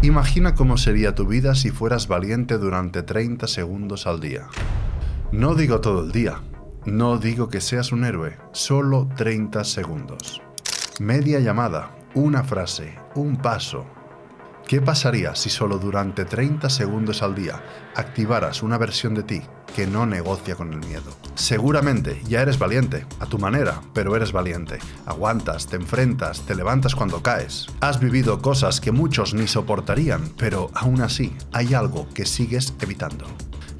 Imagina cómo sería tu vida si fueras valiente durante 30 segundos al día. No digo todo el día, no digo que seas un héroe, solo 30 segundos. Media llamada, una frase, un paso. ¿Qué pasaría si solo durante 30 segundos al día activaras una versión de ti que no negocia con el miedo? Seguramente ya eres valiente, a tu manera, pero eres valiente. Aguantas, te enfrentas, te levantas cuando caes. Has vivido cosas que muchos ni soportarían, pero aún así hay algo que sigues evitando.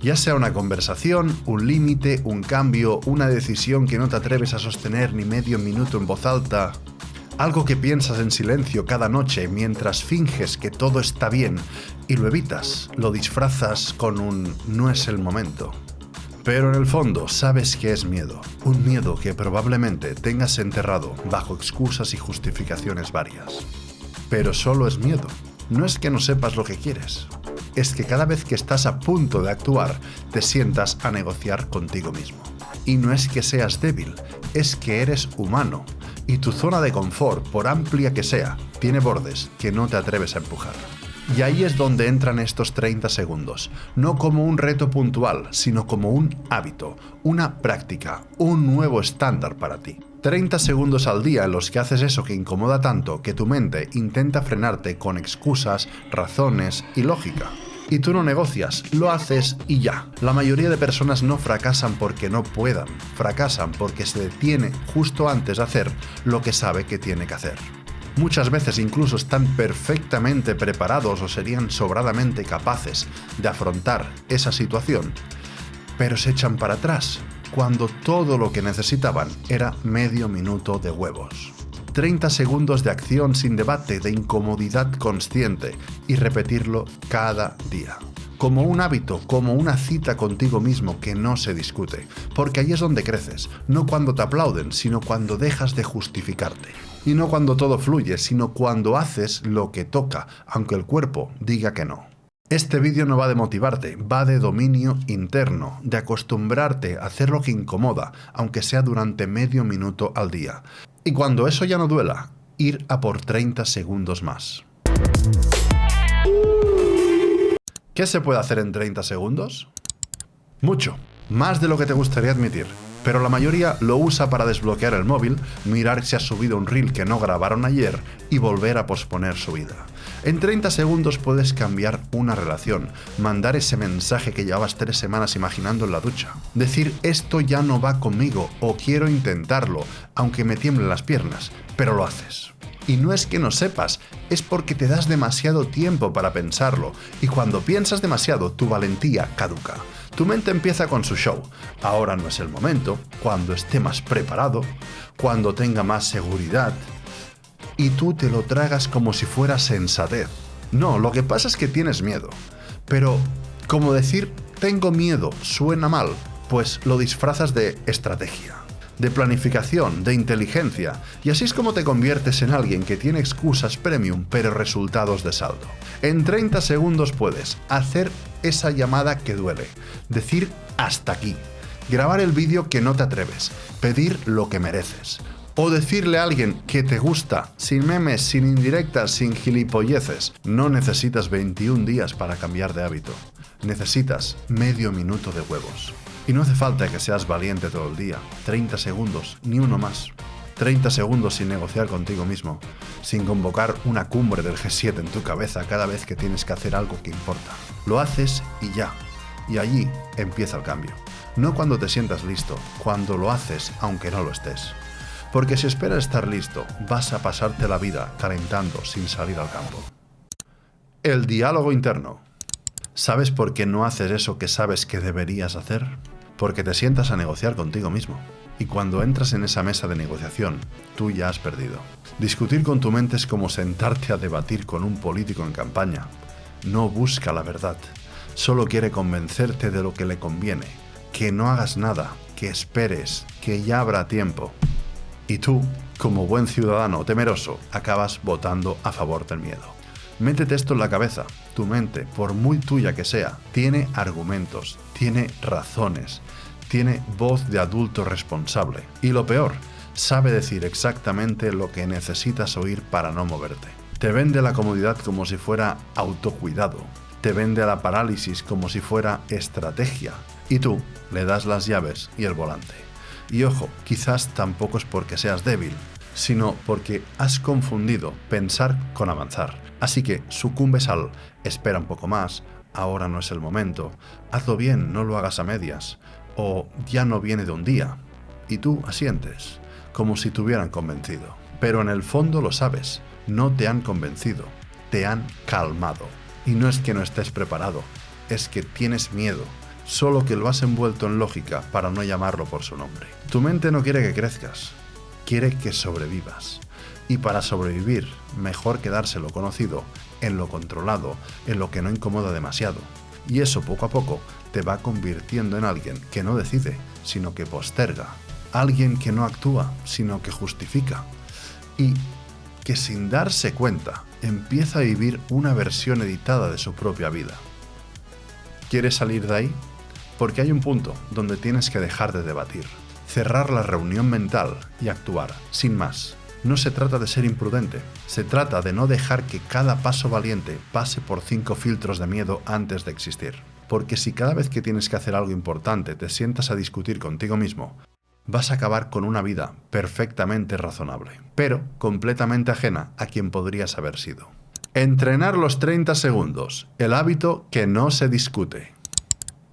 Ya sea una conversación, un límite, un cambio, una decisión que no te atreves a sostener ni medio minuto en voz alta. Algo que piensas en silencio cada noche mientras finges que todo está bien y lo evitas, lo disfrazas con un no es el momento. Pero en el fondo sabes que es miedo, un miedo que probablemente tengas enterrado bajo excusas y justificaciones varias. Pero solo es miedo, no es que no sepas lo que quieres, es que cada vez que estás a punto de actuar te sientas a negociar contigo mismo. Y no es que seas débil, es que eres humano. Y tu zona de confort, por amplia que sea, tiene bordes que no te atreves a empujar. Y ahí es donde entran estos 30 segundos, no como un reto puntual, sino como un hábito, una práctica, un nuevo estándar para ti. 30 segundos al día en los que haces eso que incomoda tanto que tu mente intenta frenarte con excusas, razones y lógica. Y tú no negocias, lo haces y ya. La mayoría de personas no fracasan porque no puedan, fracasan porque se detiene justo antes de hacer lo que sabe que tiene que hacer. Muchas veces incluso están perfectamente preparados o serían sobradamente capaces de afrontar esa situación, pero se echan para atrás cuando todo lo que necesitaban era medio minuto de huevos. 30 segundos de acción sin debate, de incomodidad consciente y repetirlo cada día. Como un hábito, como una cita contigo mismo que no se discute, porque ahí es donde creces, no cuando te aplauden, sino cuando dejas de justificarte. Y no cuando todo fluye, sino cuando haces lo que toca, aunque el cuerpo diga que no. Este vídeo no va de motivarte, va de dominio interno, de acostumbrarte a hacer lo que incomoda, aunque sea durante medio minuto al día. Y cuando eso ya no duela, ir a por 30 segundos más. ¿Qué se puede hacer en 30 segundos? Mucho, más de lo que te gustaría admitir. Pero la mayoría lo usa para desbloquear el móvil, mirar si has subido un reel que no grabaron ayer y volver a posponer su vida. En 30 segundos puedes cambiar una relación, mandar ese mensaje que llevabas 3 semanas imaginando en la ducha. Decir esto ya no va conmigo o quiero intentarlo, aunque me tiemblen las piernas, pero lo haces. Y no es que no sepas, es porque te das demasiado tiempo para pensarlo y cuando piensas demasiado tu valentía caduca. Tu mente empieza con su show. Ahora no es el momento, cuando esté más preparado, cuando tenga más seguridad. Y tú te lo tragas como si fuera sensatez. No, lo que pasa es que tienes miedo. Pero, como decir tengo miedo suena mal, pues lo disfrazas de estrategia, de planificación, de inteligencia, y así es como te conviertes en alguien que tiene excusas premium pero resultados de saldo. En 30 segundos puedes hacer esa llamada que duele, decir hasta aquí, grabar el vídeo que no te atreves, pedir lo que mereces, o decirle a alguien que te gusta, sin memes, sin indirectas, sin gilipolleces. No necesitas 21 días para cambiar de hábito, necesitas medio minuto de huevos. Y no hace falta que seas valiente todo el día, 30 segundos, ni uno más. 30 segundos sin negociar contigo mismo, sin convocar una cumbre del G7 en tu cabeza cada vez que tienes que hacer algo que importa. Lo haces y ya, y allí empieza el cambio. No cuando te sientas listo, cuando lo haces aunque no lo estés. Porque si esperas estar listo, vas a pasarte la vida calentando sin salir al campo. El diálogo interno. ¿Sabes por qué no haces eso que sabes que deberías hacer? Porque te sientas a negociar contigo mismo. Y cuando entras en esa mesa de negociación, tú ya has perdido. Discutir con tu mente es como sentarte a debatir con un político en campaña. No busca la verdad, solo quiere convencerte de lo que le conviene. Que no hagas nada, que esperes, que ya habrá tiempo. Y tú, como buen ciudadano temeroso, acabas votando a favor del miedo. Métete esto en la cabeza. Tu mente, por muy tuya que sea, tiene argumentos, tiene razones, tiene voz de adulto responsable. Y lo peor, sabe decir exactamente lo que necesitas oír para no moverte. Te vende la comodidad como si fuera autocuidado. Te vende la parálisis como si fuera estrategia. Y tú le das las llaves y el volante. Y ojo, quizás tampoco es porque seas débil, sino porque has confundido pensar con avanzar. Así que sucumbes al espera un poco más, ahora no es el momento, hazlo bien, no lo hagas a medias, o ya no viene de un día. Y tú asientes, como si te hubieran convencido. Pero en el fondo lo sabes, no te han convencido, te han calmado. Y no es que no estés preparado, es que tienes miedo, solo que lo has envuelto en lógica para no llamarlo por su nombre. Tu mente no quiere que crezcas, quiere que sobrevivas. Y para sobrevivir, mejor quedarse lo conocido, en lo controlado, en lo que no incomoda demasiado. Y eso poco a poco te va convirtiendo en alguien que no decide, sino que posterga. Alguien que no actúa, sino que justifica. Y que sin darse cuenta, empieza a vivir una versión editada de su propia vida. ¿Quieres salir de ahí? Porque hay un punto donde tienes que dejar de debatir, cerrar la reunión mental y actuar, sin más. No se trata de ser imprudente, se trata de no dejar que cada paso valiente pase por 5 filtros de miedo antes de existir. Porque si cada vez que tienes que hacer algo importante te sientas a discutir contigo mismo, vas a acabar con una vida perfectamente razonable, pero completamente ajena a quien podrías haber sido. Entrenar los 30 segundos, el hábito que no se discute.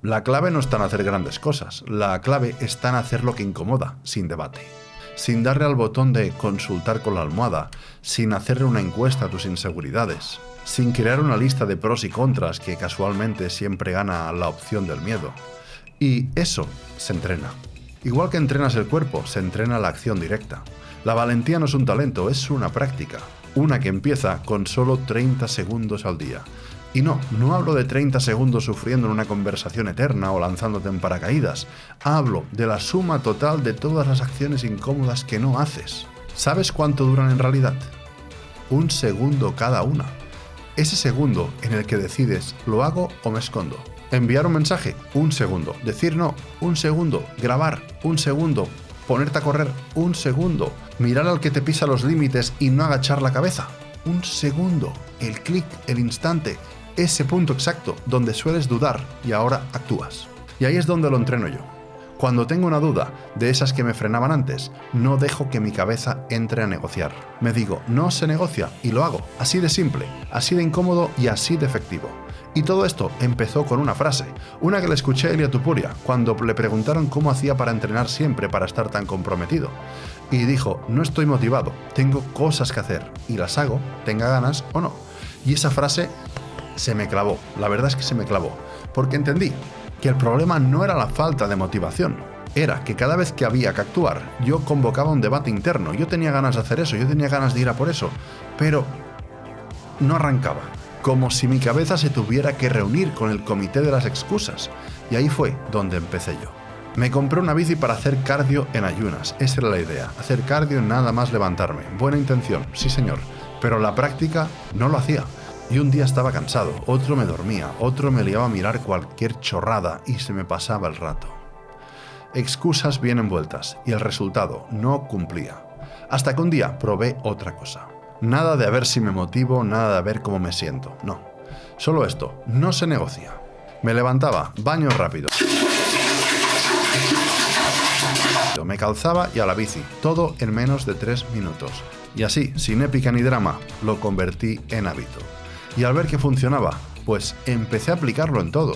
La clave no está en hacer grandes cosas, la clave está en hacer lo que incomoda, sin debate. Sin darle al botón de consultar con la almohada, sin hacerle una encuesta a tus inseguridades, sin crear una lista de pros y contras que casualmente siempre gana la opción del miedo. Y eso se entrena. Igual que entrenas el cuerpo, se entrena la acción directa. La valentía no es un talento, es una práctica. Una que empieza con solo 30 segundos al día. Y no hablo de 30 segundos sufriendo en una conversación eterna o lanzándote en paracaídas. Hablo de la suma total de todas las acciones incómodas que no haces. ¿Sabes cuánto duran en realidad? 1 segundo cada una. Ese segundo en el que decides, ¿lo hago o me escondo? Enviar un mensaje, 1 segundo. Decir no, 1 segundo. Grabar, 1 segundo. Ponerte a correr, 1 segundo. Mirar al que te pisa los límites y no agachar la cabeza, 1 segundo. El clic, el instante, ese punto exacto donde sueles dudar y ahora actúas. Y ahí es donde lo entreno yo. Cuando tengo una duda, de esas que me frenaban antes, no dejo que mi cabeza entre a negociar. Me digo, no se negocia y lo hago. Así de simple, así de incómodo y así de efectivo. Y todo esto empezó con una frase, una que le escuché a Ilia Tupuria cuando le preguntaron cómo hacía para entrenar siempre para estar tan comprometido. Y dijo, no estoy motivado, tengo cosas que hacer y las hago, tenga ganas o no. Y esa frase se me clavó, la verdad es que se me clavó, porque entendí que el problema no era la falta de motivación, era que cada vez que había que actuar, yo convocaba un debate interno, yo tenía ganas de hacer eso, yo tenía ganas de ir a por eso, pero no arrancaba, como si mi cabeza se tuviera que reunir con el comité de las excusas, y ahí fue donde empecé yo. Me compré una bici para hacer cardio en ayunas, esa era la idea, hacer cardio nada más levantarme, buena intención, sí señor, pero la práctica no lo hacía. Y un día estaba cansado, otro me dormía, otro me liaba a mirar cualquier chorrada y se me pasaba el rato. Excusas bien envueltas y el resultado no cumplía. Hasta que un día probé otra cosa. Nada de a ver si me motivo, nada de a ver cómo me siento, no. Solo esto, no se negocia. Me levantaba, baño rápido. Me calzaba y a la bici, todo en menos de 3 minutos. Y así, sin épica ni drama, lo convertí en hábito. Y al ver que funcionaba, pues empecé a aplicarlo en todo.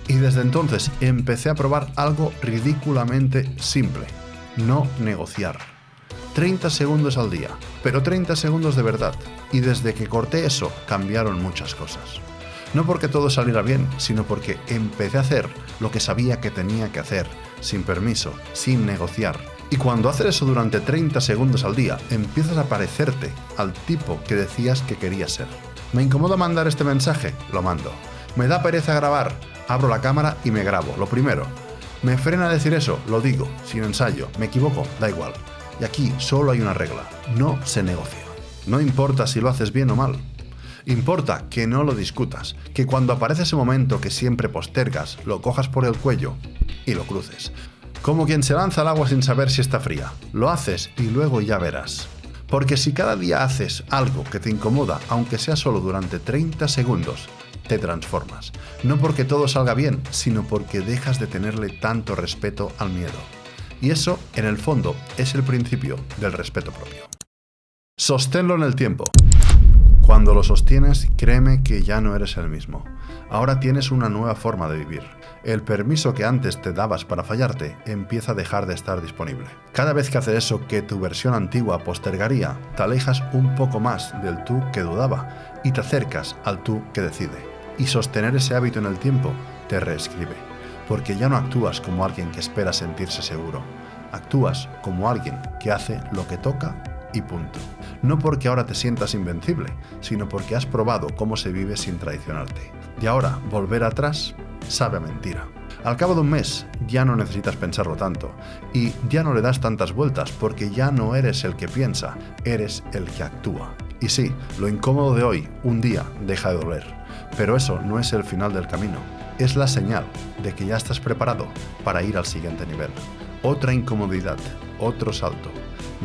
Y desde entonces empecé a probar algo ridículamente simple. No negociar. 30 segundos al día, pero 30 segundos de verdad. Y desde que corté eso, cambiaron muchas cosas. No porque todo saliera bien, sino porque empecé a hacer lo que sabía que tenía que hacer, sin permiso, sin negociar. Y cuando haces eso durante 30 segundos al día, empiezas a parecerte al tipo que decías que querías ser. ¿Me incomoda mandar este mensaje? Lo mando. ¿Me da pereza grabar? Abro la cámara y me grabo, lo primero. ¿Me frena decir eso? Lo digo, sin ensayo. ¿Me equivoco? Da igual. Y aquí solo hay una regla. No se negocia. No importa si lo haces bien o mal. Importa que no lo discutas, que cuando aparece ese momento que siempre postergas, lo cojas por el cuello y lo cruces. Como quien se lanza al agua sin saber si está fría. Lo haces y luego ya verás. Porque si cada día haces algo que te incomoda, aunque sea solo durante 30 segundos, te transformas. No porque todo salga bien, sino porque dejas de tenerle tanto respeto al miedo. Y eso, en el fondo, es el principio del respeto propio. Sosténlo en el tiempo. Cuando lo sostienes, créeme que ya no eres el mismo. Ahora tienes una nueva forma de vivir. El permiso que antes te dabas para fallarte empieza a dejar de estar disponible. Cada vez que haces eso que tu versión antigua postergaría, te alejas un poco más del tú que dudaba y te acercas al tú que decide. Y sostener ese hábito en el tiempo te reescribe, porque ya no actúas como alguien que espera sentirse seguro. Actúas como alguien que hace lo que toca y punto. No porque ahora te sientas invencible, sino porque has probado cómo se vive sin traicionarte. Y ahora, volver atrás sabe a mentira. Al cabo de un mes, ya no necesitas pensarlo tanto y ya no le das tantas vueltas porque ya no eres el que piensa, eres el que actúa. Y sí, lo incómodo de hoy, un día, deja de doler. Pero eso no es el final del camino, es la señal de que ya estás preparado para ir al siguiente nivel. Otra incomodidad, otro salto,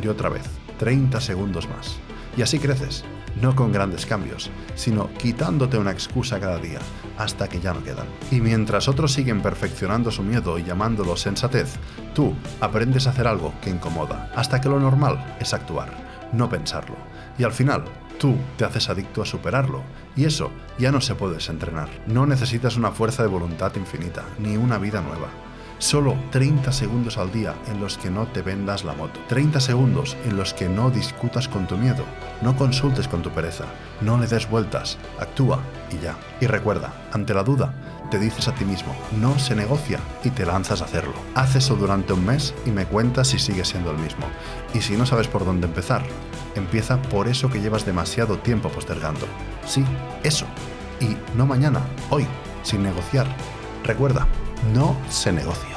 y otra vez, 30 segundos más. Y así creces, no con grandes cambios, sino quitándote una excusa cada día, hasta que ya no quedan. Y mientras otros siguen perfeccionando su miedo y llamándolo sensatez, tú aprendes a hacer algo que incomoda, hasta que lo normal es actuar, no pensarlo. Y al final, tú te haces adicto a superarlo, y eso ya no se puede desentrenar. No necesitas una fuerza de voluntad infinita, ni una vida nueva. Solo 30 segundos al día en los que no te vendas la moto. 30 segundos en los que no discutas con tu miedo, no consultes con tu pereza, no le des vueltas, actúa y ya. Y recuerda, ante la duda, te dices a ti mismo, no se negocia y te lanzas a hacerlo. Haz eso durante un mes y me cuentas si sigues siendo el mismo. Y si no sabes por dónde empezar, empieza por eso que llevas demasiado tiempo postergando. Sí, eso. Y no mañana, hoy, sin negociar. Recuerda, no se negocia.